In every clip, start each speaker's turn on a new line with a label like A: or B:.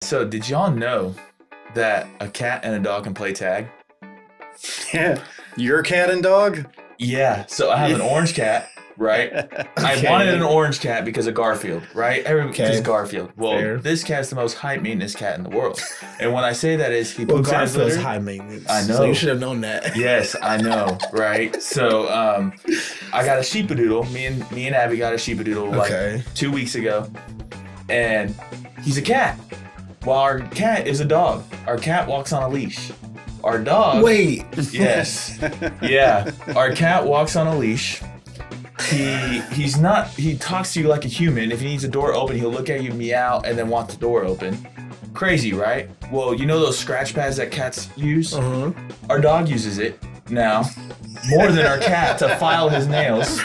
A: So did y'all know that a cat and a dog can play tag?
B: Yeah. Your cat and dog?
A: Yeah. So I have an orange cat, right? I wanted an orange cat because of Garfield, right? Because Garfield. Well, this cat's the most high maintenance cat in the world. And when I say that is he poops in his
C: Garfield's
A: litter.
C: high maintenance.
A: I know.
C: So you should have known that.
A: Yes, I know, right? So I got a sheepadoodle. Me and Abby got a sheepadoodle like 2 weeks ago. And he's a cat. While our cat is a dog. Our cat walks on a leash. Our dog...
C: Wait.
A: Yes. Yeah. Our cat walks on a leash. He's not... He talks to you like a human. If he needs a door open, he'll look at you, meow, and then want the door open. Crazy, right? Well, you know those scratch pads that cats use? Uh-huh. Our dog uses it now more than our cat to file his nails.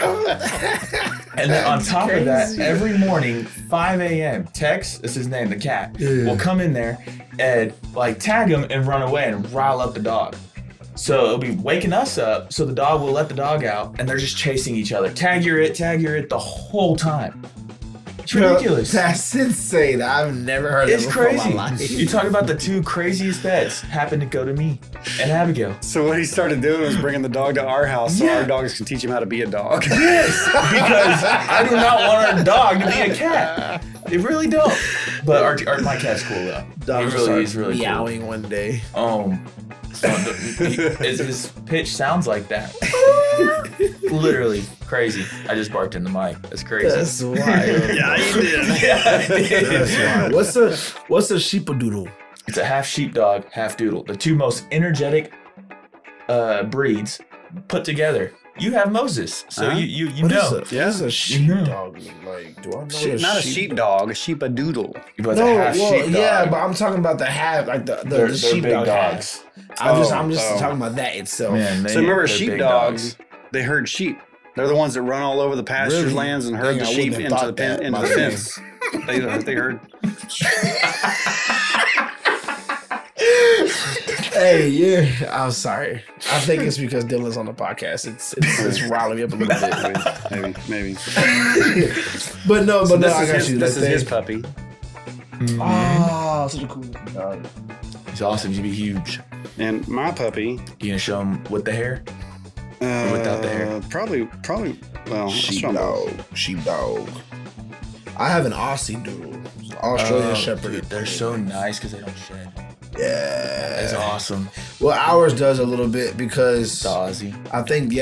A: And then on top of that, every morning, 5 a.m., Tex, that's his name, the cat, will come in there and like tag him and run away and rile up the dog. So it'll be waking us up, so the dog will let the dog out, and they're just chasing each other. Tag, you're it, the whole time. It's ridiculous.
C: That's insane. I've never heard of that before in my life.
A: You talk about the two craziest pets happen to go to me and Abigail.
B: So what he started doing was bringing the dog to our house so our dogs can teach him how to be a dog.
A: Yes, because I do not want our dog to be a cat. They really don't. But my cat's cool though. He's really
C: meowing
A: cool.
C: one day.
A: His pitch sounds like that. Literally crazy. I just barked in the mic. That's crazy.
C: That's wild.
A: Yeah, you did. Yeah, I did.
C: That's wild. What's a sheepadoodle?
A: It's a half sheepdog, half doodle. The two most energetic breeds put together. You have Moses, so you know.
C: What is a sheepdog? Like, do I know?
B: Not a sheepdog, a sheepadoodle.
A: But sheepdog.
C: Yeah, but I'm talking about the half, like the sheepdog dogs. I'm just talking about that itself.
A: Man,
B: so remember, sheepdogs, they herd sheep. They're the ones that run all over the pasture lands and herd the sheep into the fence. They herd.
C: Hey, yeah, I'm sorry. I think it's because Dylan's on the podcast. It's riling me up a little bit.
B: Maybe.
C: but no, I got you.
B: This is his puppy.
C: Oh, such a cool dog.
A: He's awesome. He'd be huge.
B: And my puppy.
A: You gonna show him with the hair? Or without the hair?
B: Probably. Well,
C: sheepdog. I have an Aussie doodle, Australian Shepherd.
A: Dude, they're so nice because they don't shed.
C: Yeah,
A: that's awesome.
C: Well, ours does a little bit because
A: the Aussie.
C: I think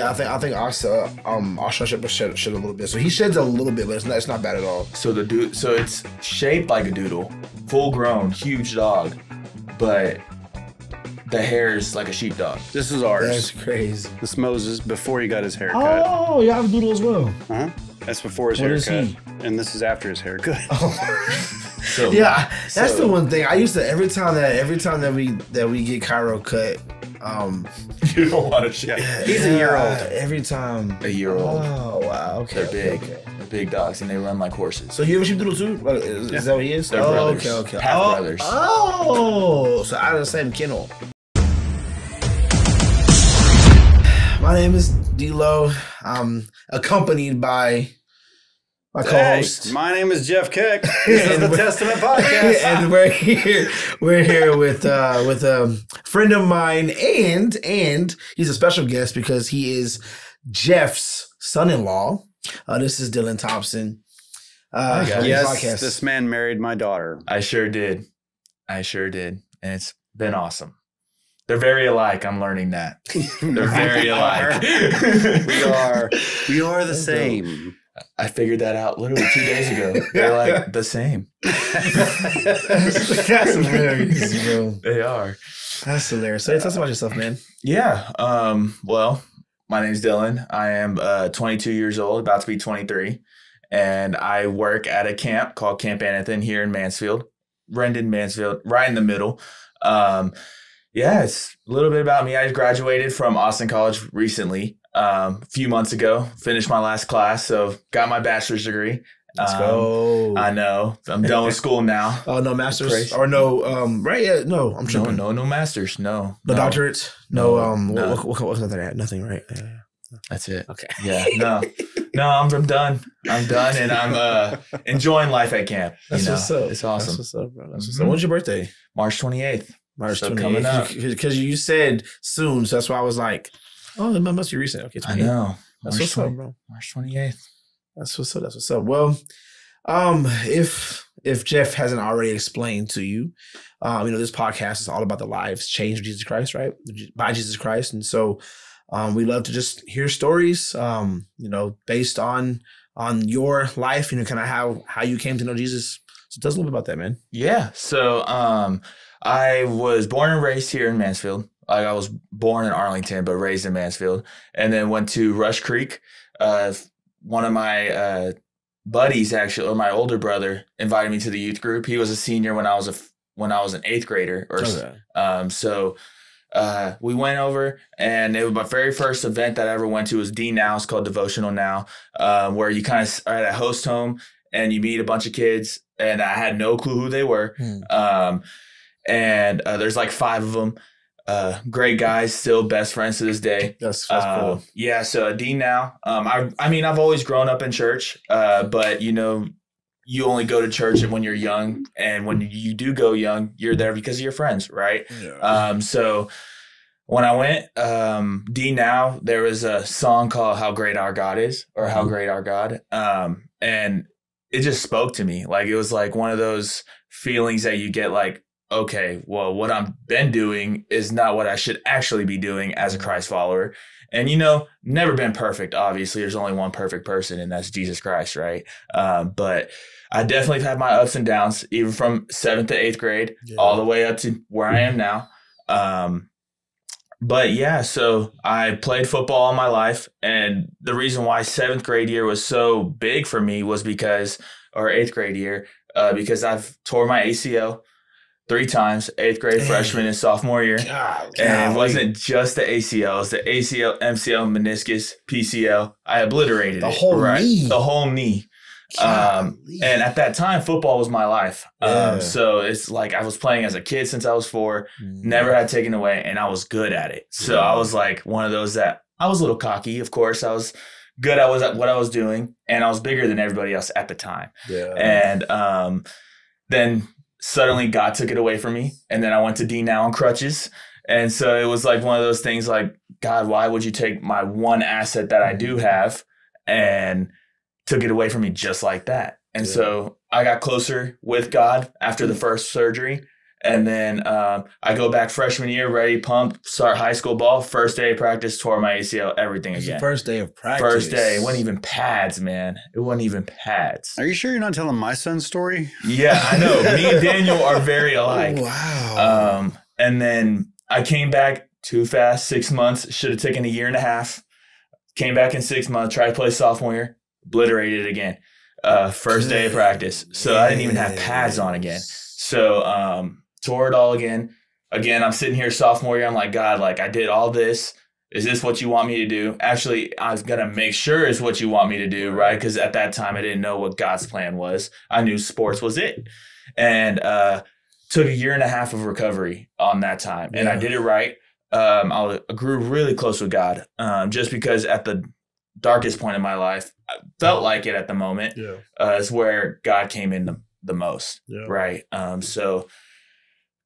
C: Australian Shepherd shed a little bit. So he sheds a little bit, but it's not bad at all.
A: So so it's shaped like a doodle, full grown, huge dog, but the hair is like a sheepdog.
B: This is ours.
C: That's crazy.
B: This is Moses before he got his haircut.
C: Oh, you have a doodle as well.
B: That's before his haircut, and this is after his haircut.
C: So, yeah, that's the one thing I used to every time that we get Cairo cut.
A: You don't want to shave.
B: He's a year old.
C: Every time.
A: A year old.
C: Oh wow. Okay.
A: They're big. Okay. They're big dogs, and they run like horses.
C: So you have a sheepdoodle too? Is that what he is?
A: They're brothers.
C: Okay.
A: Half brothers.
C: Oh, so out of the same kennel. My name is D-Lo. I'm accompanied by my co-host.
B: Hey, my name is Jeff Keck. This is the Testament Podcast.
C: And we're here with a friend of mine, and he's a special guest because he is Jeff's son-in-law. This is Dylan Thompson.
B: Yes, this man married my daughter.
A: I sure did. And it's been awesome. They're very alike. I'm learning that. They're very alike.
B: We are the same.
A: I figured that out literally 2 days ago. They're like the same.
C: That's hilarious, bro.
A: They are.
C: That's hilarious. So tell us about yourself, man.
A: Yeah. Well, my name's Dylan. I am 22 years old, about to be 23. And I work at a camp called Camp Anothen here in Mansfield. Rendon, Mansfield, right in the middle. Yeah, it's a little bit about me. I graduated from Austin College recently, a few months ago. Finished my last class, so got my bachelor's degree.
C: Let's go.
A: I know. I'm done with school now.
C: Oh, no masters? Crazy. Or no, right? Yeah, no, I'm tripping.
A: No masters. No
C: doctorates? No, what's that? Nothing, right? Yeah.
A: That's it.
C: Okay.
A: Yeah, no. No, I'm done. I'm done, and I'm enjoying life at camp.
C: That's what's up.
A: It's awesome.
C: That's what's up, bro. That's what's up. When's your birthday?
A: March 28th.
C: March
A: So
C: 28th.
A: coming up.
C: Because you said soon, so that's why I was like, oh, it must be recent. Okay, 28th.
A: I know.
C: That's
A: March
C: what's up, bro.
A: March 28th.
C: That's what's up. That's what's up. Well, if Jeff hasn't already explained to you, this podcast is all about the lives changed with Jesus Christ, right? By Jesus Christ. And so we love to just hear stories, based on your life, kind of how you came to know Jesus. So tell us a little bit about that, man.
A: Yeah. So I was born and raised here in Mansfield. Like I was born in Arlington, but raised in Mansfield, and then went to Rush Creek. One of my buddies, actually, or my older brother, invited me to the youth group. He was a senior when I was an eighth grader, so we went over, and it was my very first event that I ever went to was D Now. It's called Devotional Now, where you kind of are at a host home and you meet a bunch of kids, and I had no clue who they were. And there's like 5 of them. Great guys, still best friends to this day.
C: That's cool.
A: Yeah, so D Now. I've always grown up in church, but you only go to church when you're young, and when you do go young, you're there because of your friends, right? Yeah. So when I went, D Now, there was a song called "How Great Our God Is" or "How Great Our God," and it just spoke to me. Like it was like one of those feelings that you get, like, okay, well, what I've been doing is not what I should actually be doing as a Christ follower. And, never been perfect. Obviously, there's only one perfect person, and that's Jesus Christ, right? But I definitely have had my ups and downs, even from 7th to 8th grade, all the way up to where I am now. But yeah, so I played football all my life. And the reason why 7th grade year was so big for me was or 8th grade year, because I've tore my ACL 3 times, 8th grade, freshman, and sophomore year. And it wasn't just the ACL. It was the ACL, MCL, meniscus, PCL. I obliterated
C: the whole knee.
A: The whole knee. And at that time, football was my life. So it's like I was playing as a kid since I was 4, never had taken away, and I was good at it. So I was like one of those that I was a little cocky, of course. I was good at what I was doing, and I was bigger than everybody else at the time. And then suddenly God took it away from me, and then I went to D Now on crutches. And so it was like one of those things like, God, why would you take my one asset that I do have and took it away from me just like that? And so I got closer with God after the first surgery. And then I go back freshman year, ready, pumped, start high school ball. First day of practice, tore my ACL, everything again.
C: First day of practice.
A: First day. It wasn't even pads, man. It wasn't even pads.
B: Are you sure you're not telling my son's story?
A: Yeah, I know. Me and Daniel are very alike.
C: Wow.
A: And then I came back too fast, 6 months. Should have taken a year and a half. Came back in 6 months, tried to play sophomore year, obliterated it again. First day of practice. So I didn't even have pads on again. So tore it all again. Again, I'm sitting here sophomore year. I'm like, God, like I did all this. Is this what you want me to do? Actually, I was going to make sure it's what you want me to do, right? Because at that time, I didn't know what God's plan was. I knew sports was it. And took a year and a half of recovery on that time. And I did it right. I grew really close with God just because at the darkest point in my life, I felt like it at the moment is where God came in the most, right? So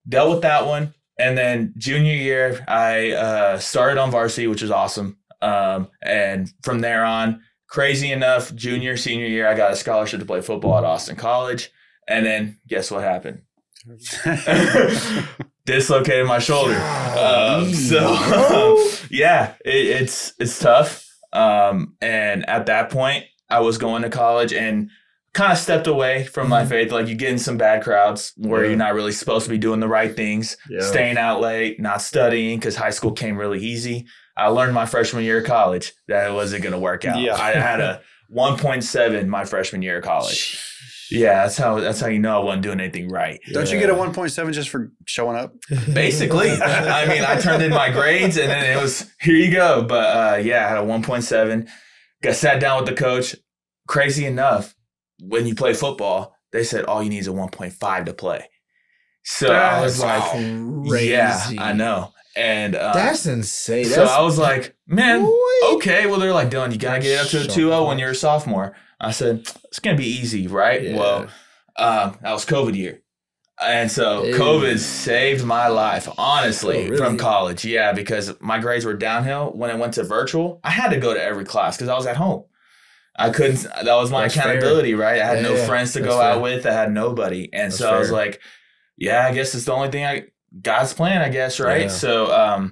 A: dealt with that one. And then junior year, I started on varsity, which is awesome. And from there on, crazy enough, junior, senior year, I got a scholarship to play football at Austin College. And then guess what happened? Dislocated my shoulder. It's tough. And at that point, I was going to college and kind of stepped away from my faith. Like you get in some bad crowds where you're not really supposed to be doing the right things, staying out late, not studying because high school came really easy. I learned my freshman year of college that it wasn't going to work out. I had a 1.7 my freshman year of college. Yeah, that's how you know I wasn't doing anything right.
B: Don't you get a 1.7 just for showing up?
A: Basically. I mean, I turned in my grades and then it was, here you go. But I had a 1.7. Got sat down with the coach. Crazy enough, when you play football, they said all you need is a 1.5 to play. So I was like,
C: crazy.
A: yeah, I know. And
C: that's insane.
A: So I was like, man, okay. Well, they're like, Dylan, you got to get up to a 2.0 when you're a sophomore. I said, it's going to be easy, right? Yeah. Well, that was COVID year. And so COVID saved my life, honestly, from college. Yeah, because my grades were downhill. When I went to virtual, I had to go to every class because I was at home. I couldn't. That was my accountability, right? I had no friends to go out with. I had nobody. And so I was like, yeah, I guess it's the only thing God's plan, I guess, right? Yeah. So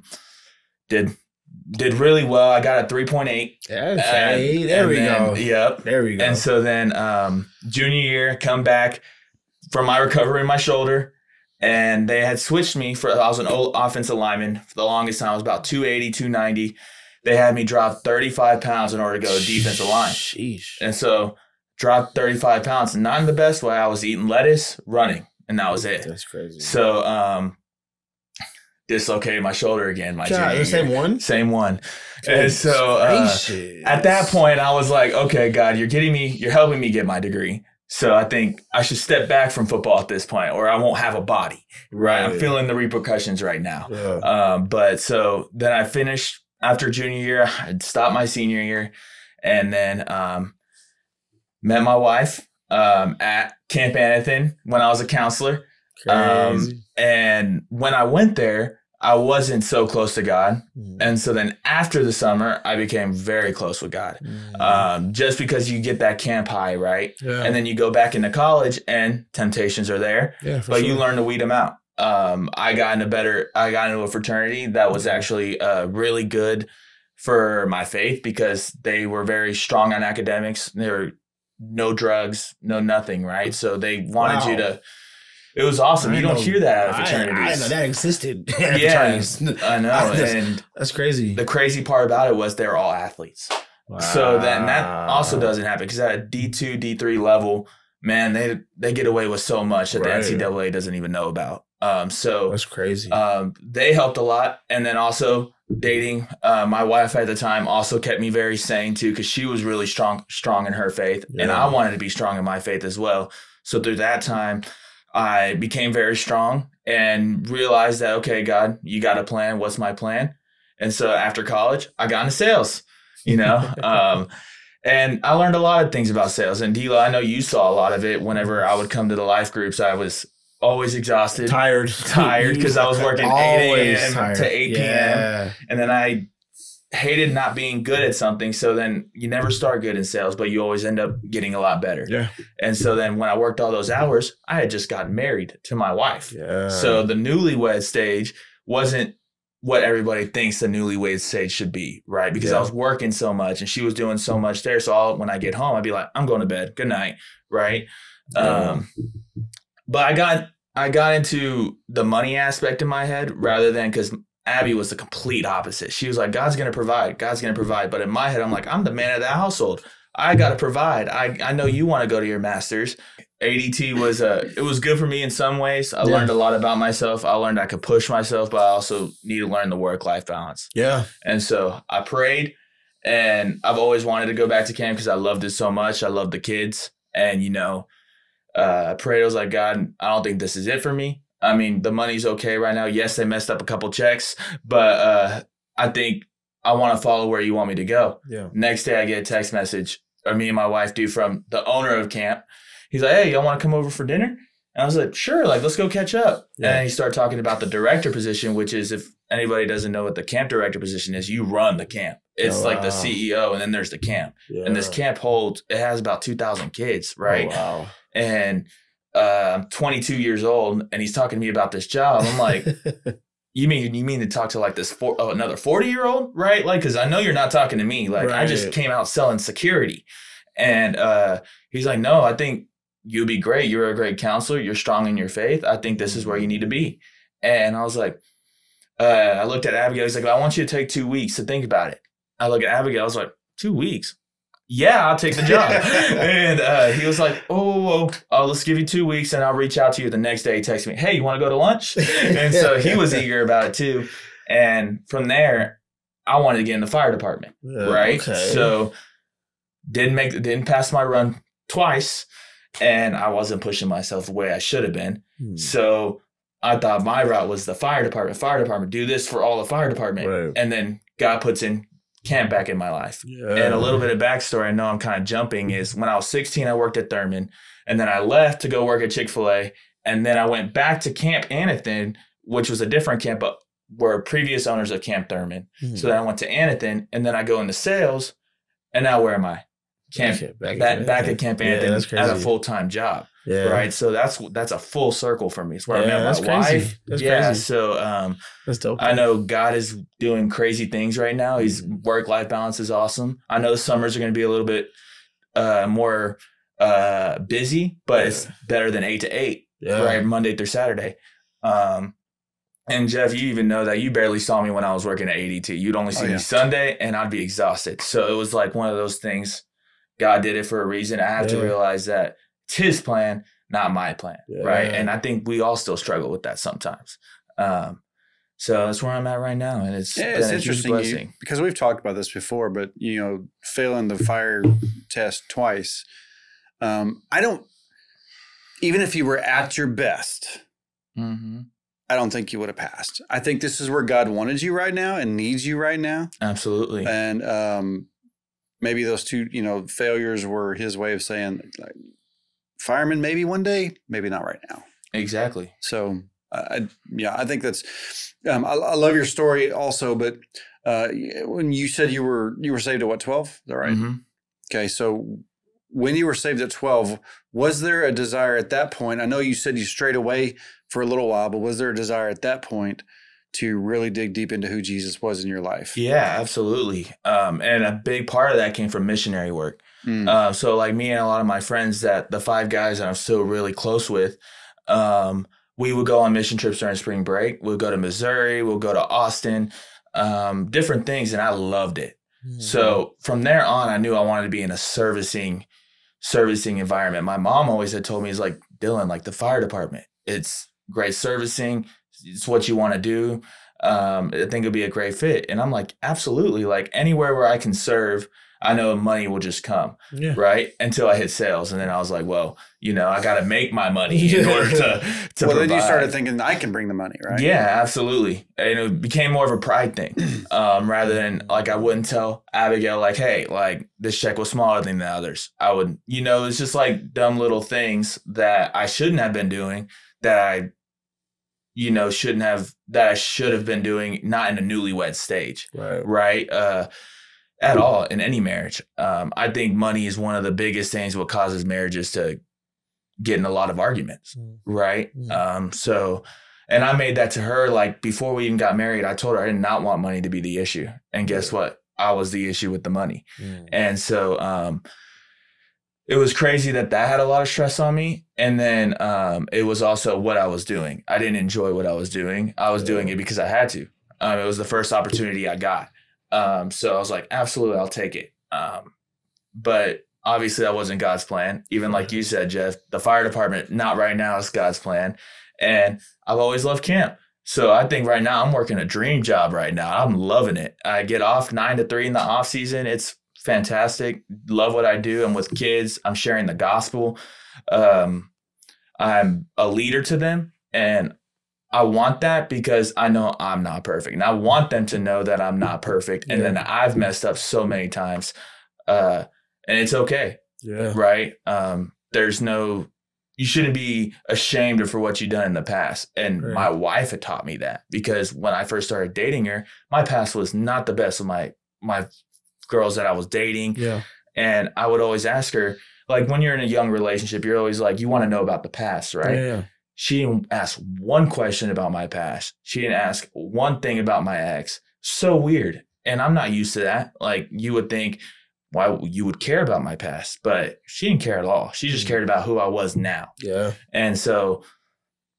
A: did really well. I got a 3.8.
C: Okay, there we go.
A: Yep.
C: There we go.
A: And so then junior year, come back from my recovery in my shoulder, and they had switched me I was an old offensive lineman for the longest time. I was about 280, 290. They had me drop 35 pounds in order to go to defensive line.
C: Sheesh.
A: And so dropped 35 pounds, not in the best way. I was eating lettuce, running, and that was it.
C: That's crazy.
A: So dislocated my shoulder again.
C: The same one?
A: Same one. And so at that point, I was like, okay, God, you're helping me get my degree. So I think I should step back from football at this point, or I won't have a body. Right. I'm feeling the repercussions right now. Yeah. But so then I finished after junior year. I stopped my senior year, and then met my wife at Camp Anothen when I was a counselor. And when I went there, I wasn't so close to God. And so then after the summer, I became very close with God. Just because you get that camp high, right? Yeah. And then you go back into college and temptations are there, but you learn to weed them out. I got into a fraternity that was actually really good for my faith because they were very strong on academics. There were no drugs, no nothing, right? So they wanted you to. It was awesome. You don't hear that out of fraternities.
C: I know that existed.
A: Yeah, I know. And
C: that's crazy.
A: The crazy part about it was they were all athletes. Wow. So that also doesn't happen because at a D2, D3 level, man, they get away with so much that the NCAA doesn't even know about. So
C: that's crazy.
A: They helped a lot. And then also dating my wife at the time also kept me very sane too because she was really strong in her faith. Yeah. And I wanted to be strong in my faith as well. So through that time, I became very strong and realized that, okay, God, you got a plan. What's my plan? And so after college, I got into sales, and I learned a lot of things about sales. And Dila, I know you saw a lot of it whenever I would come to the life groups. I was always exhausted.
C: Tired
A: because I was working 8 a.m. to 8 p.m. And then I hated not being good at something. So then you never start good in sales, but you always end up getting a lot better.
C: Yeah.
A: And so then when I worked all those hours, I had just gotten married to my wife.
C: Yeah.
A: So the newlywed stage wasn't what everybody thinks the newlywed stage should be, right? Because I was working so much and she was doing so much there. So when I get home, I'd be like, I'm going to bed. Good night. Right. But I got into the money aspect in my head rather than because Abby was the complete opposite. She was like, God's going to provide. God's going to provide. But in my head, I'm like, I'm the man of the household. I got to provide. I know you want to go to your master's. ADT it was good for me in some ways. I learned a lot about myself. I learned I could push myself, but I also need to learn the work-life balance.
C: Yeah.
A: And so I prayed, and I've always wanted to go back to camp because I loved it so much. I loved the kids. And, I prayed. I was like, God, I don't think this is it for me. I mean, the money's okay right now. Yes, they messed up a couple checks, but I think I want to follow where you want me to go.
C: Yeah.
A: Next day, I get a text message, or me and my wife do, from the owner of camp. He's like, hey, y'all want to come over for dinner? And I was like, sure, let's go catch up. Yeah. And he started talking about the director position, which is, if anybody doesn't know what the camp director position is, you run the camp. It's like the CEO, and then there's the camp. Yeah. And this camp has about 2,000 kids, right?
C: Oh, wow.
A: And I'm 22 years old, and he's talking to me about this job. I'm like, you mean to talk to like this another 40-year-old, right? Like, because I know you're not talking to me. Like, I just came out selling security. And he's like, no, I think you'll be great. You're a great counselor. You're strong in your faith. I think this is where you need to be. And I was like, I looked at Abigail. He's like, I want you to take 2 weeks to think about it. I look at Abigail. I was like, 2 weeks? Yeah, I'll take the job. And he was like, oh, let's give you 2 weeks and I'll reach out to you. The next day he texted me, hey, you want to go to lunch? And so he was eager about it too. And from there, I wanted to get in the fire department, right? Okay. So didn't pass my run twice, and I wasn't pushing myself the way I should have been. So I thought my route was the fire department, do this for all the fire department.
C: Right.
A: And then God puts in camp back in my life.
C: Yeah.
A: And a little bit of backstory, I know I'm kind of jumping, is when I was 16, I worked at Thurman. And then I left to go work at Chick-fil-A. And then I went back to Camp Anothen, which was a different camp, but were previous owners of Camp Thurman. Mm-hmm. So then I went to Anothen, and then I go into sales. And now where am I? Back at Camp Anothen at a full-time job. Yeah. Right. So that's a full circle for me. It's where I met my wife. That's crazy. So that's dope. I know God is doing crazy things right now. His work-life balance is awesome. I know the summers are going to be a little bit more busy, but it's better than 8 to 8, right? Monday through Saturday. And Jeff, you even know that you barely saw me when I was working at ADT. You'd only see me Sunday, and I'd be exhausted. So it was like one of those things. God did it for a reason. I have to realize that it's his plan, not my plan, right? And I think we all still struggle with that sometimes. So that's where I'm at right now, and it's interesting
B: because we've talked about this before. But failing the fire test twice, I don't. Even if you were at your best, I don't think you would have passed. I think this is where God wanted you right now and needs you right now.
A: Absolutely,
B: and maybe those two, failures were his way of saying, like, fireman, maybe one day, maybe not right now.
A: Exactly.
B: So, I think that's. I love your story also, but when you said you were saved at what, 12? Is that right? Mm-hmm. Okay, so when you were saved at 12, was there a desire at that point? I know you said you strayed away for a little while, but was there a desire at that point to really dig deep into who Jesus was in your life?
A: Yeah, absolutely. And a big part of that came from missionary work. So like me and a lot of my friends, that the 5 guys that I'm still really close with, we would go on mission trips during spring break. We'll go to Missouri. We'll go to Austin, different things. And I loved it. So from there on, I knew I wanted to be in a servicing environment. My mom always had told me, it's like, Dylan, like the fire department, it's great servicing. It's what you want to do. I think it'd be a great fit. And I'm like, absolutely. Like anywhere where I can serve, I know money will just come, right? Until I hit sales. And then I was like, well, I got to make my money in order to well, provide.
B: Then you started thinking I can bring the money, right?
A: Yeah, absolutely. And it became more of a pride thing rather than like I wouldn't tell Abigail like, hey, like this check was smaller than the others. I would, it's just like dumb little things that I shouldn't have been doing that I should have been doing, not in a newlywed stage, right? At all in any marriage. I think money is one of the biggest things what causes marriages to get in a lot of arguments, right? So, and I made that to her, like before we even got married, I told her I did not want money to be the issue. And guess what? I was the issue with the money. And so, it was crazy that had a lot of stress on me. And then it was also what I was doing. I didn't enjoy what I was doing. I was doing it because I had to. It was the first opportunity I got. So I was like, absolutely, I'll take it. But obviously that wasn't God's plan. Even like you said, Jeff, the fire department, not right now, is God's plan. And I've always loved camp. So I think right now I'm working a dream job right now. I'm loving it. I get off 9 to 3 in the off season. It's fantastic. Love what I do. I'm with kids. I'm sharing the gospel. I'm a leader to them. And I want that because I know I'm not perfect. And I want them to know that I'm not perfect. And then I've messed up so many times. And it's okay. Yeah. Right. You shouldn't be ashamed for what you've done in the past. And my wife had taught me that, because when I first started dating her, my past was not the best of my girls that I was dating. Yeah. And I would always ask her, like, when you're in a young relationship, you're always like, you want to know about the past, right? Yeah. She didn't ask one question about my past. She didn't ask one thing about my ex. So weird. And I'm not used to that. Like, you would think, why you would care about my past, but she didn't care at all. She just cared about who I was now. Yeah. And so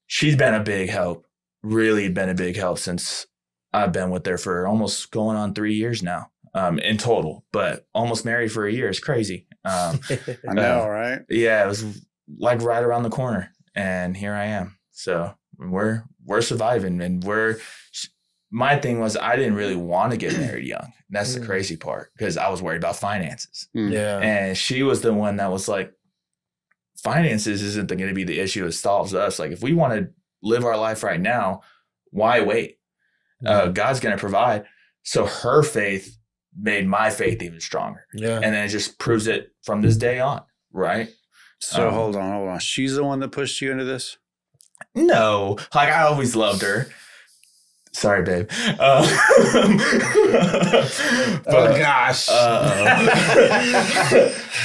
A: she's been a big help, really been a big help since I've been with her for almost going on 3 years now, in total, but almost married for a year. It's crazy.
B: I know, right?
A: Yeah. It was like right around the corner. And here I am. So we're surviving, and my thing was, I didn't really want to get married young. That's the crazy part, because I was worried about finances. Yeah. And she was the one that was like, finances isn't going to be the issue. It solves us. Like, if we want to live our life right now. Why wait? God's going to provide. So her faith made my faith even stronger.
C: Yeah.
A: And then it just proves it from this day on, right?
B: So hold on. She's the one that pushed you into this?
A: No. Like, I always loved her. Sorry, babe.
C: Oh, gosh.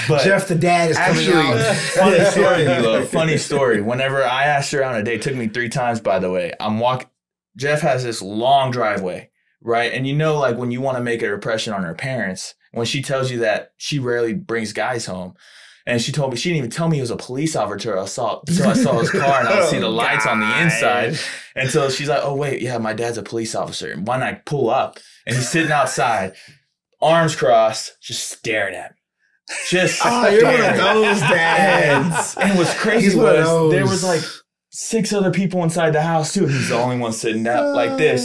A: But
C: Jeff the dad is coming out.
A: Funny story, Milo. Funny story. Whenever I asked her out on a date, it took me 3 times, by the way. Jeff has this long driveway, right? And you know, like, when you want to make an impression on her parents, when she tells you that she rarely brings guys home, and she told me, she didn't even tell me he was a police officer. So I saw his car and I would see the lights on the inside. And so she's like, oh, wait, yeah, my dad's a police officer. And why not I pull up? And he's sitting outside, arms crossed, just staring at me. Just
C: you're one of those dads.
A: And what's crazy was there was like 6 other people inside the house too. He's the only one sitting down like this.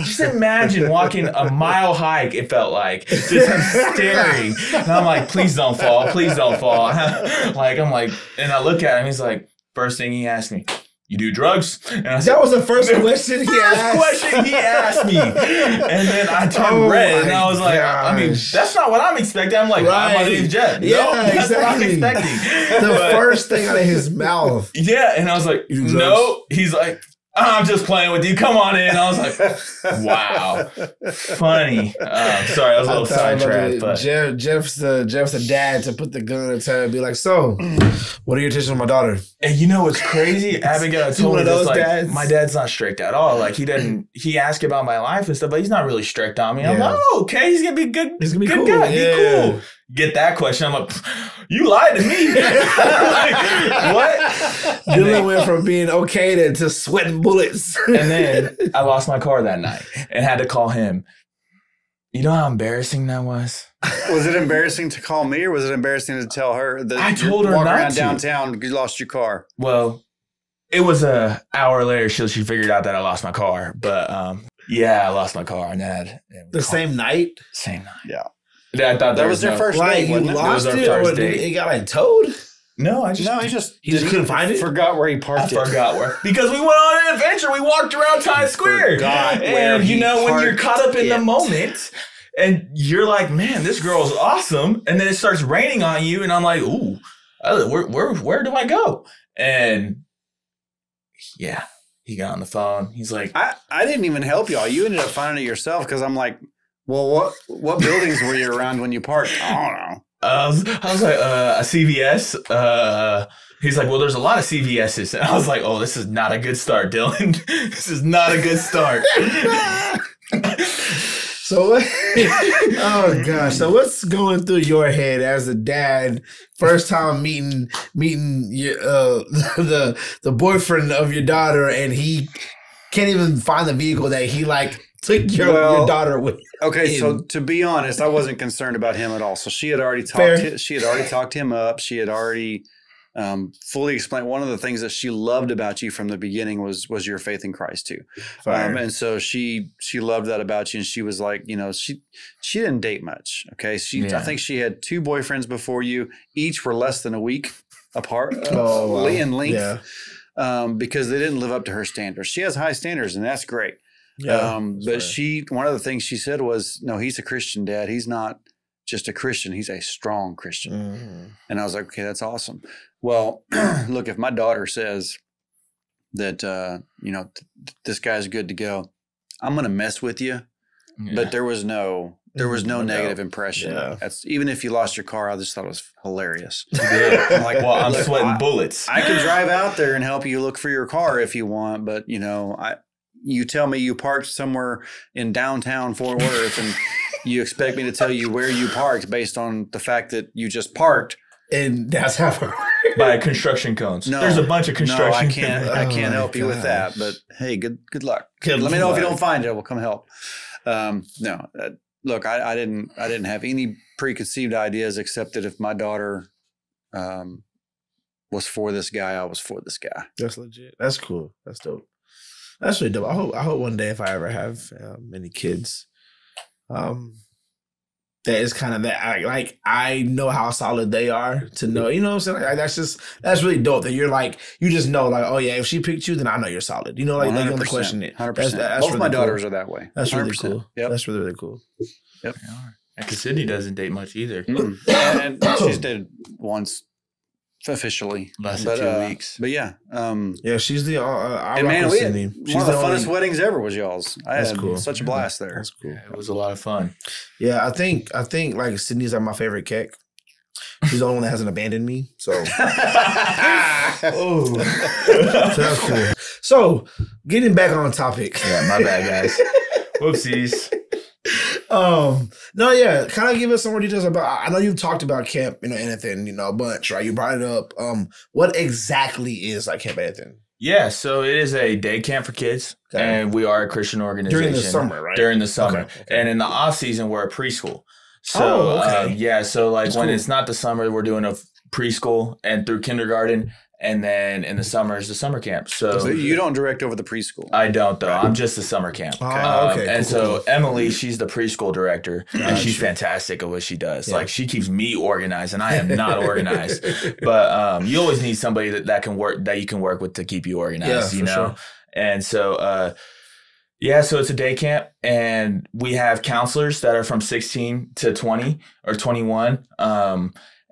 A: Just imagine walking a mile hike, it felt like. Just him staring. And I'm like, please don't fall. Please don't fall. Like, I'm like, and I look at him, he's like, first thing he asked me, you do drugs? And I said,
C: that was the first question he
A: asked me. And then I turned red and I was like, I mean, that's not what I'm expecting. I'm like, my name's Jeff.
C: Yeah,
A: no, that's
C: exactly.
A: what I'm expecting.
C: The first thing out of his mouth.
A: Yeah. And I was like, no. He's like, I'm just playing with you. Come on in. I was like, wow. Funny. Sorry, I was a little sidetracked. But
C: Jeff's the dad to put the gun in his head and be like, so, what are your intentions with my daughter?
A: And you know what's crazy? Abigail told me this, like, my dad's not strict at all. Like, he asked about my life and stuff, but he's not really strict on me. I'm like, oh, okay, he's going to be good. He's going to be cool. Guy. Yeah. Be cool. Get that question. I'm like, you lied to me. Like, what?
C: Dylan went from being okay to sweating bullets.
A: And then I lost my car that night and had to call him. You know how embarrassing that was?
B: Was it embarrassing to call me, or was it embarrassing to tell her that
A: I told her
B: walk
A: not
B: around
A: to.
B: downtown you lost your car?
A: Well, it was an hour later she figured out that I lost my car. But yeah, I lost my car and then
C: the same night?
A: Same night.
B: Yeah.
A: I thought
B: that was their first date.
C: You lost it, or it got like towed?
A: No,
B: he just
C: couldn't find it.
B: Forgot where he parked it.
A: Forgot where, because we went on an adventure. We walked around Times Square, and you know when you're caught up in the moment, and you're like, man, this girl's awesome, and then it starts raining on you, and I'm like, ooh, where do I go? And yeah, he got on the phone. He's like,
B: I didn't even help y'all. You ended up finding it yourself because I'm like, well, what buildings were you around when you parked? I don't know.
A: I was like, a CVS. He's like, well, there's a lot of CVS's. And I was like, oh, this is not a good start, Dylan. This is not a good start.
C: So, oh gosh. So what's going through your head as a dad? First time meeting your, the boyfriend of your daughter, and he can't even find the vehicle that he took your daughter with.
B: Okay, so to be honest, I wasn't concerned about him at all. So she had already talked him up. She had already fully explained. One of the things that she loved about you from the beginning was your faith in Christ too. And so she loved that about you. And she was like, she didn't date much. Okay, I think she had 2 boyfriends before you. Each were less than a week apart in length, because they didn't live up to her standards. She has high standards, and that's great. Yeah, but one of the things she said was, no, he's a Christian, Dad. He's not just a Christian. He's a strong Christian. Mm-hmm. And I was like, okay, that's awesome. Well, look, if my daughter says that, this guy's good to go, I'm going to mess with you. Yeah. But there was no negative impression. Yeah. That's, even if you lost your car, I just thought it was hilarious.
A: I'm like, well, I'm sweating bullets.
B: I can drive out there and help you look for your car if you want. But, you tell me you parked somewhere in downtown Fort Worth and you expect me to tell you where you parked based on the fact that you just parked.
C: And that's how
A: by construction cones. No, there's a bunch of construction.
B: No, I can't help you with that. But hey, good luck. Let me know if you don't find it. We'll come help. Look, I didn't have any preconceived ideas except that if my daughter was for this guy, I was for this guy.
C: That's legit. That's cool. That's dope. That's really dope. I hope one day if I ever have any kids, they that is kind of that. I know how solid they are to know. You know what I'm saying? Like, that's really dope. That you're like you just know like, oh yeah, if she picked you, then I know you're solid. You know, like you don't question it.
B: 100%.
C: That's
B: Both
C: really
B: my
C: cool.
B: daughters are that way.
C: That's really
B: 100%.
C: cool.
B: Yep.
C: That's really cool.
B: Yep.
A: Because Sydney doesn't date much either.
B: And she's dated once officially.
A: Less than 2 weeks.
B: But yeah.
C: Yeah, she's the.
B: And man, we had one of the funnest weddings ever was y'all's. I had such a blast there.
C: That's cool.
A: Yeah, it was a lot of fun.
C: Yeah, I think like Sydney's like my favorite keck. She's the only one that hasn't abandoned me. So,
A: Oh.
C: so that's cool. So, getting back on topic.
A: Yeah, my bad, guys. Whoopsies.
C: No, yeah, kind of give us some more details about. I know you've talked about Camp, Anothen, a bunch, right? You brought it up. What exactly is like Camp Anothen?
A: Yeah, so it is a day camp for kids, and we are a Christian organization
C: during the summer, right?
A: During the summer,
C: Okay.
A: and in the off season, we're a preschool. So so like when it's not the summer, we're doing a preschool and through kindergarten. And then in the summer is the summer camp. So
B: you don't direct over the preschool.
A: I don't though. I'm just the summer camp. And so Emily, she's the preschool director, and she's fantastic at what she does. Yeah. Like she keeps me organized, and I am not organized. But you always need somebody that can work that you can work with to keep you organized. You know. Sure. And so so it's a day camp, and we have counselors that are from 16 to 20 or 21.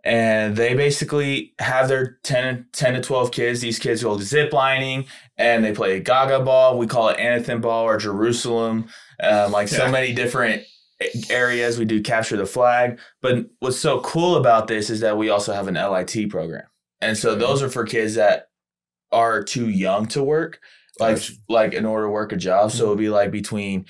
A: And they basically have their 10 to 12 kids. These kids go zip lining and they play Gaga ball. We call it Anothen ball or Jerusalem. So many different areas. We do capture the flag. But what's so cool about this is that we also have an LIT program. And so those are for kids that are too young to work, like in order to work a job. So it'll be like between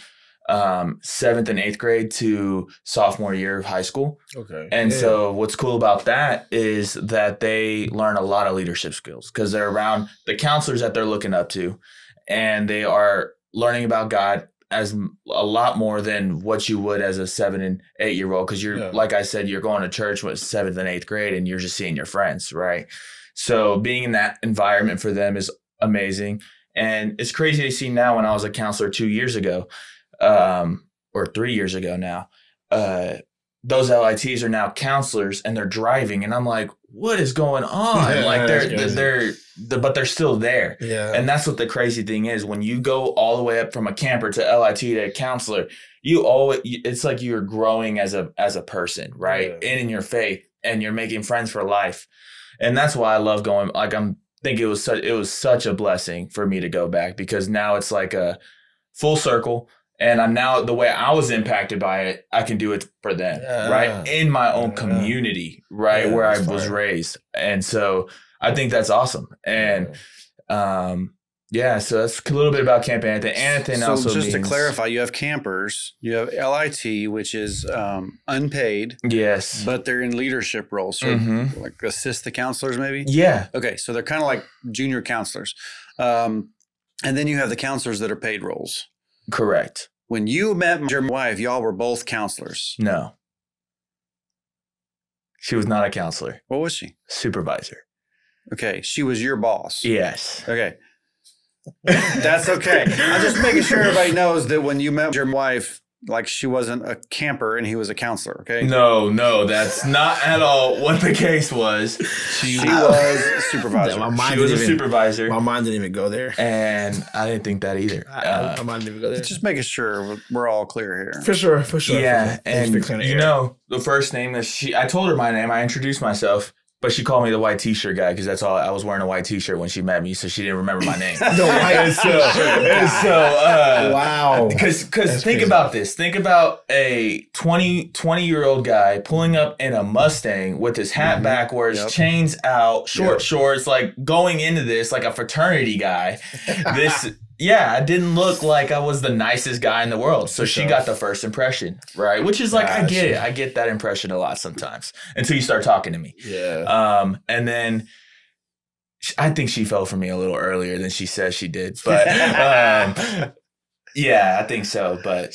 A: 7th and 8th grade to sophomore year of high school. Okay. And so what's cool about that is that they learn a lot of leadership skills because they're around the counselors that they're looking up to, and they are learning about God as a lot more than what you would as a 7 and 8 year old. Cause you're, like I said, you're going to church with 7th and 8th grade and you're just seeing your friends. Right. So being in that environment for them is amazing. And it's crazy to see now when I was a counselor 2 years ago, or 3 years ago now, those LITs are now counselors and they're driving. And I'm like, what is going on?
C: Yeah,
A: like but they're still there.
C: Yeah.
A: And that's what the crazy thing is. When you go all the way up from a camper to LIT to a counselor, it's like you're growing as a person, right? Yeah. And in your faith, and you're making friends for life. And that's why I love going. Like it was such a blessing for me to go back, because now it's like a full circle. And I'm now, the way I was impacted by it, I can do it for them, right? In my own community, right? Where I was raised. And so I think that's awesome. And so that's a little bit about Camp Anothen. Anothen also
B: just to clarify, you have campers, you have LIT, which is unpaid.
A: Yes.
B: But they're in leadership roles. So like assist the counselors maybe?
A: Yeah.
B: Okay. So they're kind of like junior counselors. And then you have the counselors that are paid roles.
A: Correct.
B: When you met your wife, y'all were both counselors.
A: No. She was not a counselor.
B: What was she?
A: Supervisor.
B: Okay. She was your boss.
A: Yes.
B: Okay. That's okay. I'm just making sure everybody knows that when you met your wife, like she wasn't a camper and he was a counselor, okay?
A: No, that's not at all what the case was. She
B: was a supervisor.
A: She was a supervisor.
C: My mind didn't even go there.
A: And I didn't think that either.
C: My mind didn't even go there.
B: Just making sure we're all clear here.
C: For sure.
A: Yeah, and the first name that I told her my name, I introduced myself. But she called me the white t-shirt guy because that's all. I was wearing a white t-shirt when she met me, so she didn't remember my name.
C: The white
A: t-shirt.
C: Wow.
A: Because think about this. Think about a 20-year-old guy pulling up in a Mustang with his hat backwards, chains out, short shorts, like going into this like a fraternity guy. I didn't look like I was the nicest guy in the world. So she got the first impression, right? Which is like, I get it. I get that impression a lot sometimes until you start talking to me.
C: Yeah.
A: And then I think she fell for me a little earlier than she says she did. But I think so. But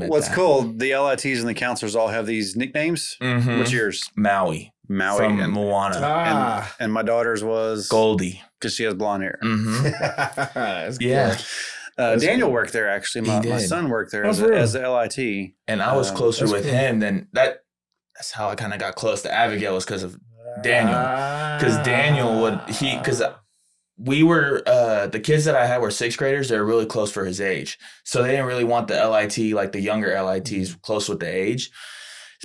B: what's cool, the LITs and the counselors all have these nicknames. What's yours?
A: Maui from
B: and
A: Moana.
B: And my daughter's was
A: Goldie.
B: Because she has blonde hair. Daniel worked there, actually. My son worked there as the LIT.
A: And I was closer with him than that. that's how I kind of got close to Abigail, was because of Daniel. Because Daniel because we were, the kids that I had were 6th graders. They were really close for his age. So they didn't really want the LIT, like the younger LITs, close with the age.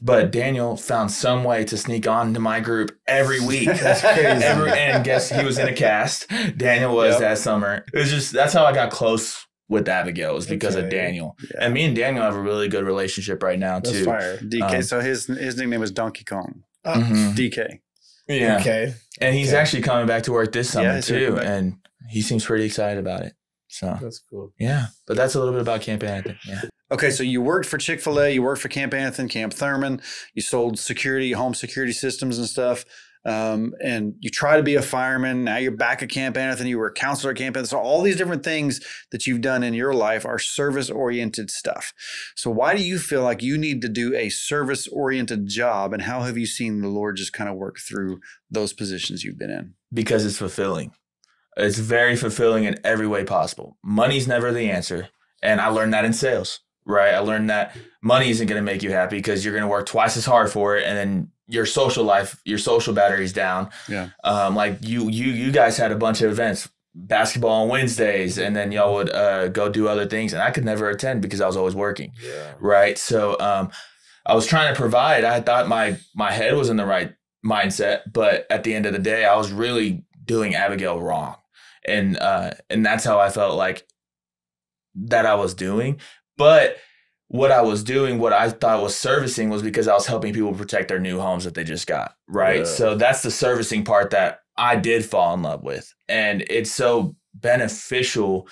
A: But Daniel found some way to sneak onto my group every week. That's crazy. And guess he was in a cast. Daniel was that summer. It was just, that's how I got close with Abigail, was because of Daniel. Yeah. And me and Daniel have a really good relationship right now, too.
B: That's fire. DK. So his nickname was Donkey Kong. DK.
A: Yeah.
C: Okay.
A: And he's actually coming back to work this summer, too. And he seems pretty excited about it. So
C: that's cool.
A: Yeah. But that's a little bit about Camp Anothen. Yeah.
B: Okay, so you worked for Chick-fil-A, you worked for Camp Anothen, Camp Thurman, you sold home security systems and stuff, and you try to be a fireman. Now you're back at Camp Anothen, you were a counselor at Camp Anothen. So all these different things that you've done in your life are service-oriented stuff. So why do you feel like you need to do a service-oriented job, and how have you seen the Lord just kind of work through those positions you've been in?
A: Because it's fulfilling. It's very fulfilling in every way possible. Money's never the answer, and I learned that in sales. Right. I learned that money isn't going to make you happy, because you're going to work twice as hard for it. And then your social life, your social battery's down. Yeah. Like you guys had a bunch of events, basketball on Wednesdays, and then y'all would go do other things. And I could never attend because I was always working. Yeah. Right. So I was trying to provide. I thought my head was in the right mindset. But at the end of the day, I was really doing Abigail wrong. And that's how I felt like that I was doing. But what I was doing, what I thought was servicing, was because I was helping people protect their new homes that they just got, right? Yeah. So that's the servicing part that I did fall in love with. And it's so beneficial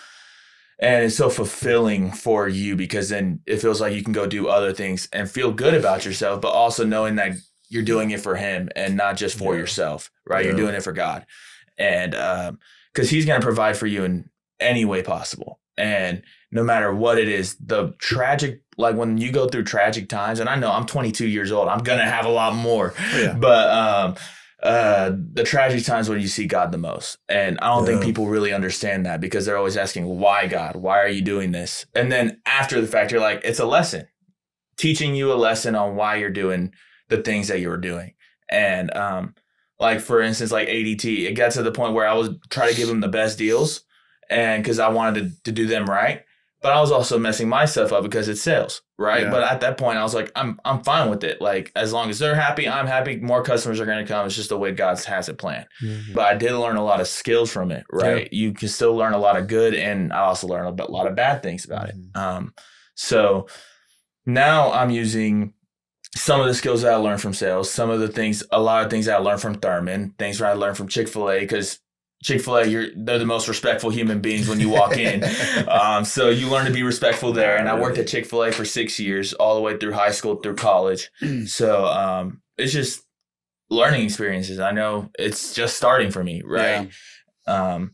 A: and it's so fulfilling for you, because then it feels like you can go do other things and feel good about yourself, but also knowing that you're doing it for him and not just for yourself, right? Yeah. You're doing it for God. And because he's going to provide for you in any way possible. And no matter what it is, the tragic, like when you go through tragic times, and I know I'm 22 years old, I'm going to have a lot more, but the tragic times when you see God the most. And I don't think people really understand that, because they're always asking, why God? Why are you doing this? And then after the fact, you're like, it's a lesson, teaching you a lesson on why you're doing the things that you were doing. And like, for instance, like ADT, it got to the point where I would try to give them the best deals, and because I wanted to do them right. But I was also messing myself up because it's sales, right? Yeah. But at that point, I was like, I'm fine with it. Like, as long as they're happy, I'm happy. More customers are going to come. It's just the way God has it planned. Mm-hmm. But I did learn a lot of skills from it, right? Yeah. You can still learn a lot of good, and I also learned a lot of bad things about it. So now I'm using some of the skills that I learned from sales, a lot of things that I learned from Thurman, things that I learned from Chick-fil-A, because Chick-fil-A, they're the most respectful human beings when you walk in. So you learn to be respectful there. And I worked at Chick-fil-A for 6 years, all the way through high school, through college. So it's just learning experiences. I know it's just starting for me, right? Yeah.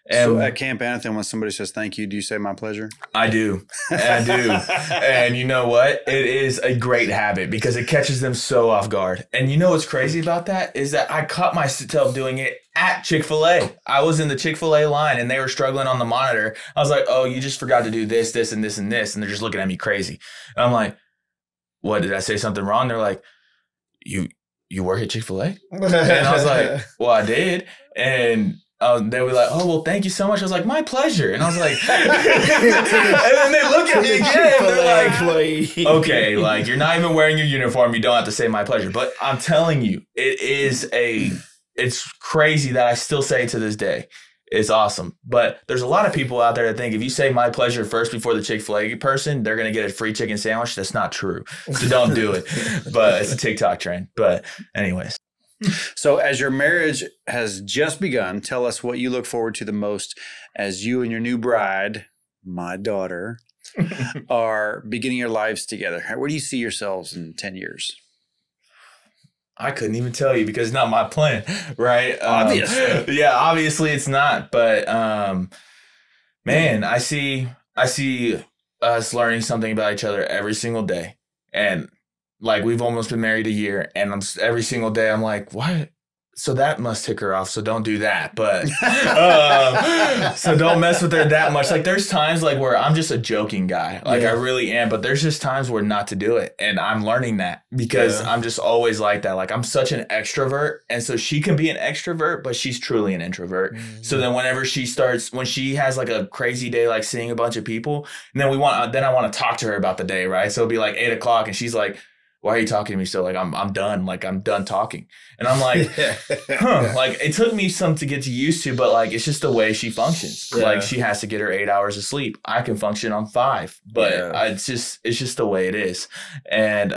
B: So at Camp Anothen, when somebody says thank you, do you say my pleasure?
A: I do. And you know what? It is a great habit, because it catches them so off guard. And you know what's crazy about that is that I caught myself doing it at Chick-fil-A. I was in the Chick-fil-A line and they were struggling on the monitor. I was like, oh, you just forgot to do this, this, and this, and this. And they're just looking at me crazy. And I'm like, what, did I say something wrong? They're like, you work at Chick-fil-A? And I was like, well, I did. And they were like, oh, well, thank you so much. I was like, my pleasure. And I was like, and then they look at me again. They're like, okay, like, you're not even wearing your uniform. You don't have to say my pleasure. But I'm telling you, it's crazy that I still say it to this day. It's awesome. But there's a lot of people out there that think if you say my pleasure first before the Chick-fil-A person, they're going to get a free chicken sandwich. That's not true. So don't do it. But it's a TikTok trend. But anyways.
B: So as your marriage has just begun, tell us what you look forward to the most as you and your new bride, my daughter, are beginning your lives together. Where do you see yourselves in 10 years?
A: I couldn't even tell you, because it's not my plan, right?
B: Obviously.
A: Yeah, obviously it's not. But man, I see us learning something about each other every single day. And like, we've almost been married a year, and every single day I'm like, why? so that must tick her off. So don't do that. But so don't mess with her that much. Like there's times like where I'm just a joking guy. Like I really am. But there's just times where not to do it. And I'm learning that because I'm just always like that. Like I'm such an extrovert. And so she can be an extrovert, but she's truly an introvert. Mm-hmm. So then whenever when she has like a crazy day, like seeing a bunch of people, and then I want to talk to her about the day, right? So it'll be like 8:00 and she's like, why are you talking to me still? Like, I'm done. Like, I'm done talking. And I'm like, Like, it took me some to get used to, but, like, it's just the way she functions. Yeah. Like, she has to get her 8 hours of sleep. I can function on 5. But it's just the way it is. And,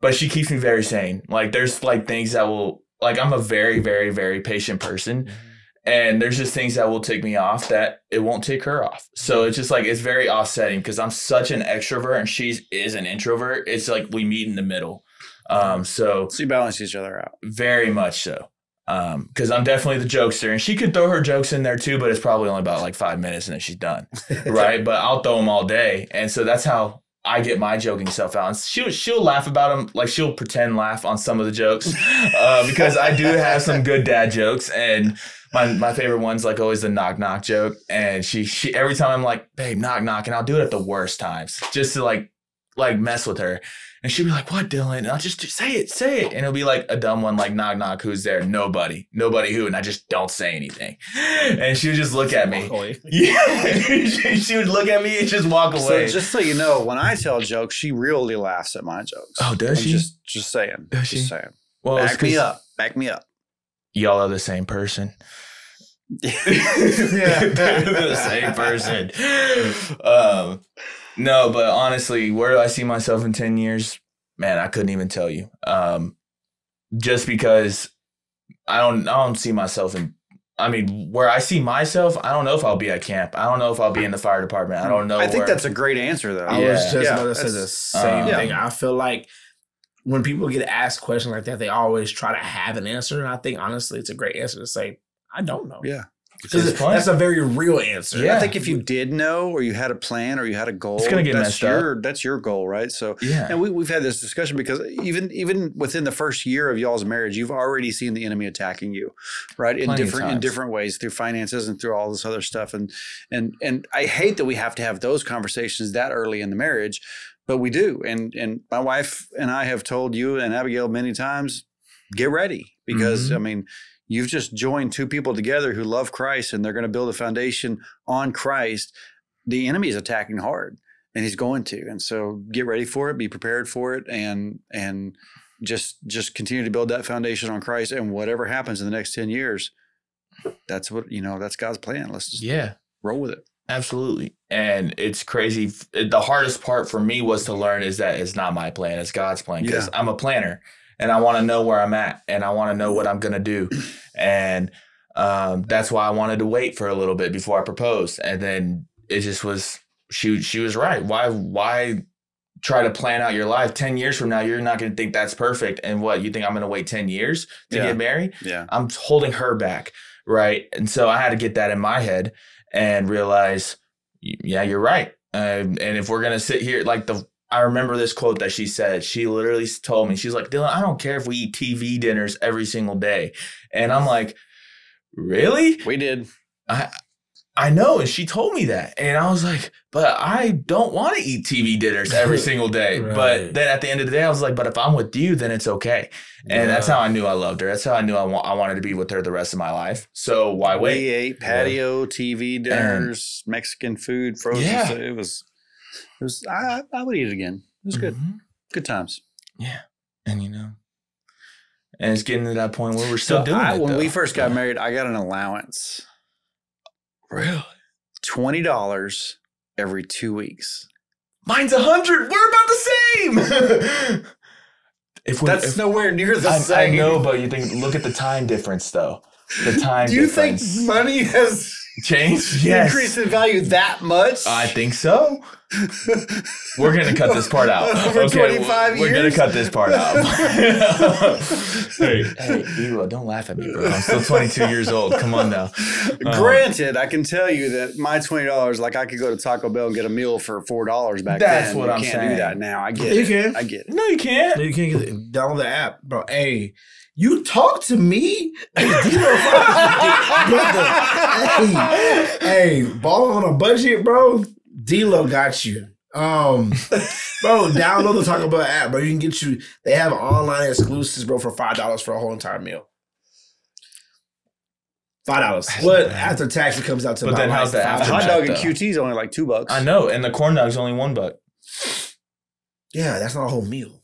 A: but she keeps me very sane. Like, there's, like, things that will, like, I'm a very, very, very patient person. Mm-hmm. And there's just things that will tick me off that it won't tick her off. So it's just like, it's very offsetting because I'm such an extrovert and she is an introvert. It's like we meet in the middle. So
B: you balance each other out.
A: Very much so. Because I'm definitely the jokester and she could throw her jokes in there too, but it's probably only about like 5 minutes and then she's done. Right. But I'll throw them all day. And so that's how I get my joking stuff out. And she'll laugh about them. Like she'll pretend laugh on some of the jokes because I do have some good dad jokes. And my favorite one's like always the knock knock joke. And she every time I'm like, babe, knock knock. And I'll do it at the worst times just to like mess with her. And she'll be like, what, Dylan? And I'll just say it. And it'll be like a dumb one, like knock knock, who's there? Nobody who. And I just don't say anything. And she would just look at me. Yeah. She would look at me and just walk away.
B: So just so you know, when I tell jokes, she really laughs at my jokes.
A: Oh, does she?
B: Just saying.
A: Does she?
B: Just saying.
A: Well,
B: Back me up.
A: Y'all are the same person. The same person. No, but honestly, where do I see myself in 10 years? Man, I couldn't even tell you. Just because I don't see myself where I see myself, I don't know if I'll be at camp. I don't know if I'll be in the fire department. I don't know.
B: I think that's a great answer, though.
C: I was just about to say the same thing. I feel like when people get asked questions like that, they always try to have an answer. And I think, honestly, it's a great answer to say, I don't know.
B: Yeah.
C: That's a very real answer.
B: Yeah. I think if you did know, or you had a plan, or you had a goal,
A: it's going to get messed up.
B: That's your goal, right? So, and we've had this discussion because even within the first year of y'all's marriage, you've already seen the enemy attacking you, right? In different ways, through finances and through all this other stuff. And I hate that we have to have those conversations that early in the marriage, but we do. And my wife and I have told you and Abigail many times, get ready, because you've just joined two people together who love Christ, and they're going to build a foundation on Christ. The enemy is attacking hard, and he's going to. And so get ready for it, be prepared for it, and just continue to build that foundation on Christ. And whatever happens in the next 10 years, that's that's God's plan. Let's just roll with it.
A: Absolutely. And it's crazy. The hardest part for me was to learn is that it's not my plan, it's God's plan, because I'm a planner. And I want to know where I'm at, and I want to know what I'm going to do. And that's why I wanted to wait for a little bit before I proposed. And then it just was, she was right. Why try to plan out your life? 10 years from now, you're not going to think that's perfect. And what, you think I'm going to wait 10 years to get married? Yeah. I'm holding her back, right? And so I had to get that in my head and realize, yeah, you're right. And if we're going to sit here, I remember this quote that she said. She literally told me, she's like, Dylan, I don't care if we eat TV dinners every single day. And I'm like, really?
B: We did.
A: I know. And she told me that. And I was like, but I don't want to eat TV dinners every single day. Right. But then at the end of the day, I was like, but if I'm with you, then it's okay. And that's how I knew I loved her. That's how I knew I wanted to be with her the rest of my life. So why wait?
B: We ate patio, TV dinners, Mexican food, frozen. Yeah. So it was, I would eat it again. It was good. Good times.
A: Yeah. And and it's getting to that point where we're still doing it.
B: When we first got married, I got an allowance.
A: Really?
B: $20 every 2 weeks.
A: Mine's 100. We're about the same.
B: That's nowhere near the same.
A: I know, but look at the time difference, though. The time
B: Do you
A: difference.
B: think money has
A: changed? Yes.
B: Increased in value that much?
A: I think so. We're going to cut this part out.
B: Over 25 years?
A: We're going to cut this part out. Hey, Ela, don't laugh at me, bro. I'm still 22 years old. Come on now.
B: Granted, I can tell you that my $20, like I could go to Taco Bell and get a meal for $4 back then.
A: That's what I'm saying.
B: You can't do that now. I get it.
C: You can.
B: I get it.
A: No, you can't.
C: You can't download the app, bro. Hey, You talk to me? Hey, D-Lo, brother. Hey, ball on a budget, bro. D-Lo got you. Bro, download the Taco Bell app, bro. You can they have online exclusives, bro, for $5 for a whole entire meal. $5. But after tax, it comes out to
A: But
C: about
A: then how's that
B: A
A: after
B: hot
A: check,
B: dog and
A: though?
B: QT is only like $2.
A: I know, and the corn dog's only $1.
C: Yeah, that's not a whole meal.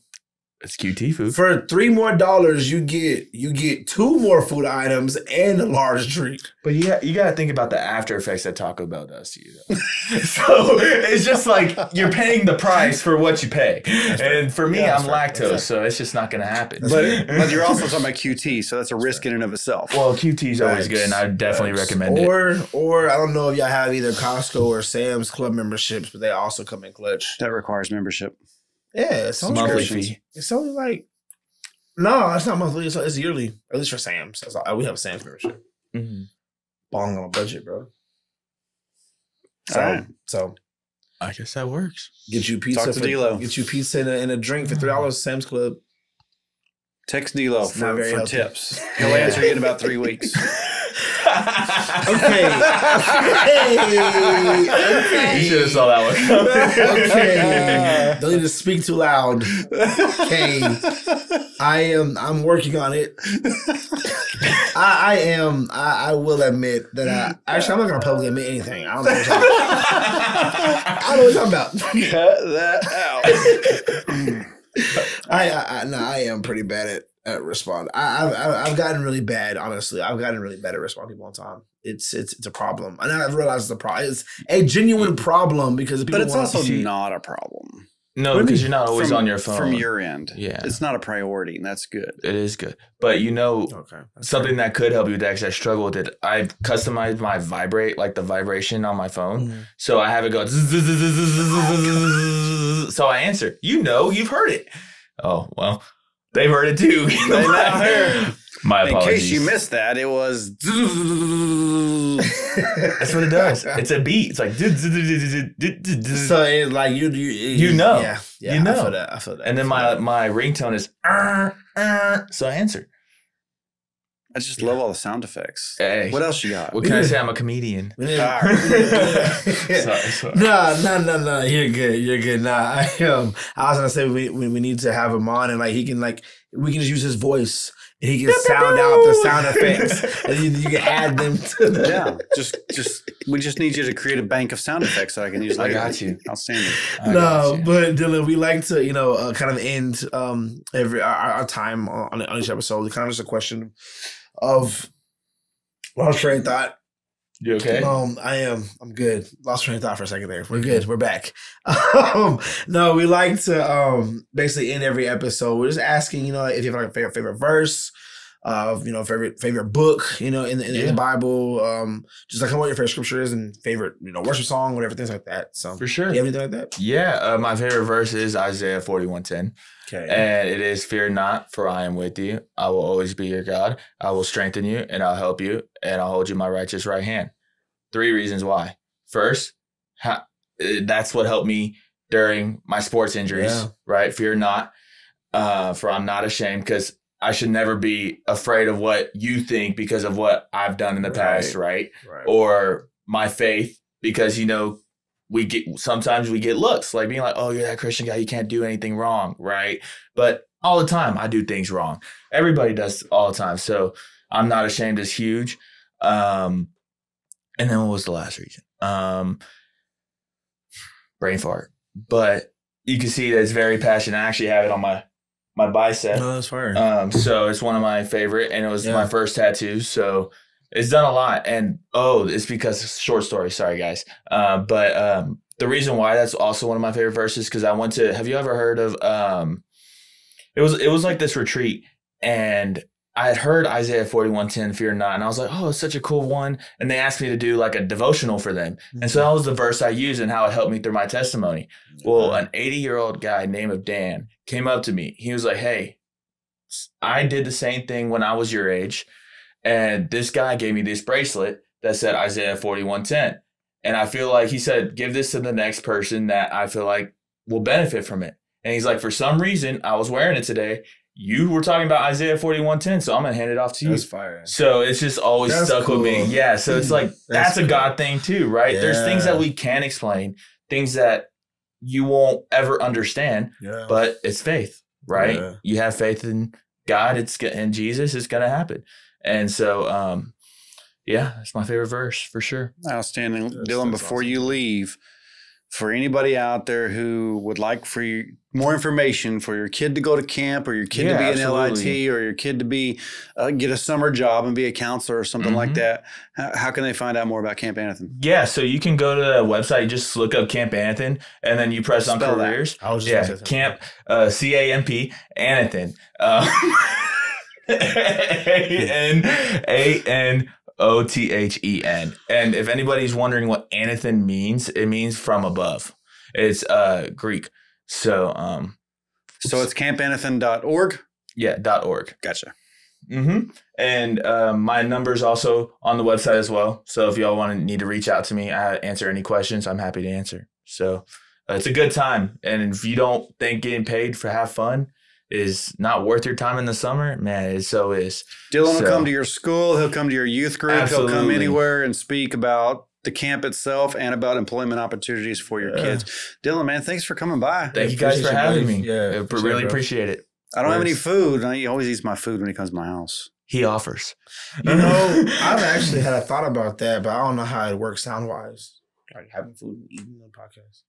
A: It's QT food.
C: For $3 more, you get 2 more food items and a large drink.
A: But you got to think about the after effects that Taco Bell does to you, though. So it's just like you're paying the price for what you pay. And for me, I'm lactose, so it's just not going to happen.
B: But you're also talking about QT, so that's a risk in and of itself.
A: Well, QT's always good, and I definitely recommend it.
C: Or I don't know if y'all have either Costco or Sam's Club memberships, but they also come in clutch.
B: That requires membership.
C: Yeah, it's
A: Monthly fee.
C: It's only like it's not monthly. It's yearly. At least for Sam's. We have a Sam's membership.
A: Mm-hmm.
C: Balling on a budget, bro.
B: All right.
C: So
A: I guess that works.
C: get you pizza.
B: Talk to D-Lo.
C: Get you pizza and a drink for $3. Sam's Club.
B: Text D-Lo
C: It's not
B: for
C: very healthy.
B: tips. He'll answer you in about 3 weeks.
C: Okay.
A: You should have saw that one coming.
C: Okay. Don't need to speak too loud. Okay. I'm working on it. I will admit that I'm not gonna publicly admit anything. I don't know what you're talking about.
B: Cut that out.
C: I am pretty bad at responding. I've gotten really bad, honestly. I've gotten really bad at responding to people on time. It's a problem. And I've realized it's a problem. It's a genuine problem because people
B: But it's also
A: see-
B: not a problem.
A: No, because you're not always on your phone.
B: From your end.
A: Yeah.
B: It's not a priority, and that's good.
A: It is good. But
C: Okay.
A: something that could help you with that, because I struggle with it. I've customized my vibrate, like the vibration on my phone.
C: Mhm.
A: So I have it go, so I answer. You've heard it. Oh, well, they've heard it too.
B: They now hear.
A: My
B: In
A: apologies.
B: case you missed that, it was.
A: That's what it does. It's a beat. It's like,
C: So it's like you
A: know.
C: Yeah.
A: You know.
C: I feel that.
A: and then my ringtone is, so I answer.
B: I just love all the sound effects.
A: Hey.
B: What else you got?
A: What can I say? I'm a comedian.
C: We need-
A: Sorry.
C: No. You're good. Nah, I was gonna say we need to have him on and like he can like we can just use his voice and he can sound out the sound effects and you can add them to the
B: Yeah, we just need you to create a bank of sound effects that I can use
A: I
B: later.
A: got you.
B: Outstanding.
A: I got you.
C: But Dylan, we like to kind of end every our time on each episode. Kind of just a question of lost train of thought.
A: You okay?
C: I'm good. Lost train of thought for a second there. We're good. We're back. No, we like to basically end every episode. We're just asking, if you have like a favorite verse, favorite book, in the Bible, just like what your favorite scripture is and favorite, worship song, whatever, things like that. So
A: For sure.
C: you have anything like that?
A: Yeah, my favorite verse is Isaiah 41:10.
C: Okay.
A: And it is, fear not, for I am with you. I will always be your God. I will strengthen you, and I'll help you, and I'll hold you my righteous right hand. 3 reasons why. First, that's what helped me during my sports injuries, right? Fear not, for I'm not ashamed, because I should never be afraid of what you think because of what I've done in the past, right? Or my faith, because, sometimes we get looks like being like, oh, you're that Christian guy, you can't do anything wrong, right? But all the time I do things wrong. Everybody does all the time. So I'm not ashamed is huge. And then what was the last reason? Brain fart. But you can see that it's very passionate. I actually have it on my bicep.
C: No, that's fire.
A: So it's one of my favorite, and it was my first tattoo. So it's done a lot. And it's because short story. Sorry, guys. But the reason why that's also one of my favorite verses, because I went to, have you ever heard of, it was like this retreat, and I had heard Isaiah 41:10, fear not. And I was like, oh, it's such a cool one. And they asked me to do like a devotional for them. And so that was the verse I used and how it helped me through my testimony. Well, an 80-year-old guy named Dan came up to me. He was like, hey, I did the same thing when I was your age. And this guy gave me this bracelet that said Isaiah 41:10. And I feel like, he said, give this to the next person that I feel like will benefit from it. And he's like, for some reason, I was wearing it today. you were talking about Isaiah 41:10, so I'm gonna hand it off to you.
C: That's fire.
A: So it's just always stuck with me. Yeah. So it's like that's a
C: cool.
A: God thing too, right?
C: Yeah.
A: There's things that we can explain, things that you won't ever understand, but it's faith, right?
C: Yeah.
A: You have faith in God, in Jesus, it's gonna happen. And so yeah, it's my favorite verse for sure.
B: Outstanding. Dylan, before awesome. You leave, for anybody out there who would like more information for your kid to go to camp, or your kid to be an LIT, or your kid to be get a summer job and be a counselor or something like that, how can they find out more about Camp Anothen?
A: Yeah, so you can go to the website, just look up Camp Anothen, and then you press on careers.
C: I was just
A: Camp CAMP Anothen. ANOTHEN. And if anybody's wondering what Anothen means, it means from above. It's Greek. So
B: it's campanothen.org?
A: Yeah, .org.
B: Gotcha.
A: And my number's also on the website as well. So if y'all need to reach out to me, answer any questions, I'm happy to answer. So it's a good time. And if you don't think getting paid for have fun is not worth your time in the summer, man, it so is.
B: Dylan will come to your school. He'll come to your youth group.
A: Absolutely.
B: He'll come anywhere and speak about the camp itself and about employment opportunities for your kids. Dylan, man, thanks for coming by.
A: Thank you guys for having me.
C: Yeah,
A: I really appreciate it.
B: I don't have any food. He always eats my food when he comes to my house.
A: He offers.
C: You know, I've actually had a thought about that, but I don't know how it works sound-wise. Like having food and eating on podcast.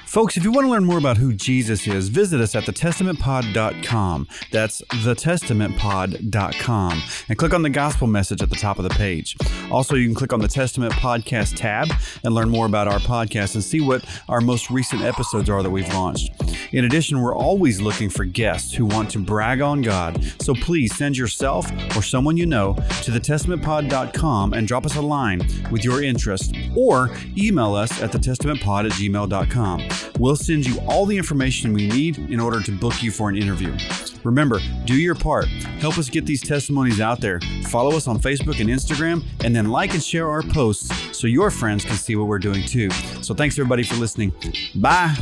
B: Folks, if you want to learn more about who Jesus is, visit us at thetestamentpod.com. That's thetestamentpod.com. And click on the gospel message at the top of the page. Also, you can click on the Testament Podcast tab and learn more about our podcast and see what our most recent episodes are that we've launched. In addition, we're always looking for guests who want to brag on God. So please send yourself or someone you know to thetestamentpod.com and drop us a line with your interest, or email us at thetestamentpod@gmail.com. We'll send you all the information we need in order to book you for an interview. Remember, do your part. Help us get these testimonies out there. Follow us on Facebook and Instagram, and then like and share our posts so your friends can see what we're doing too. So thanks everybody for listening. Bye.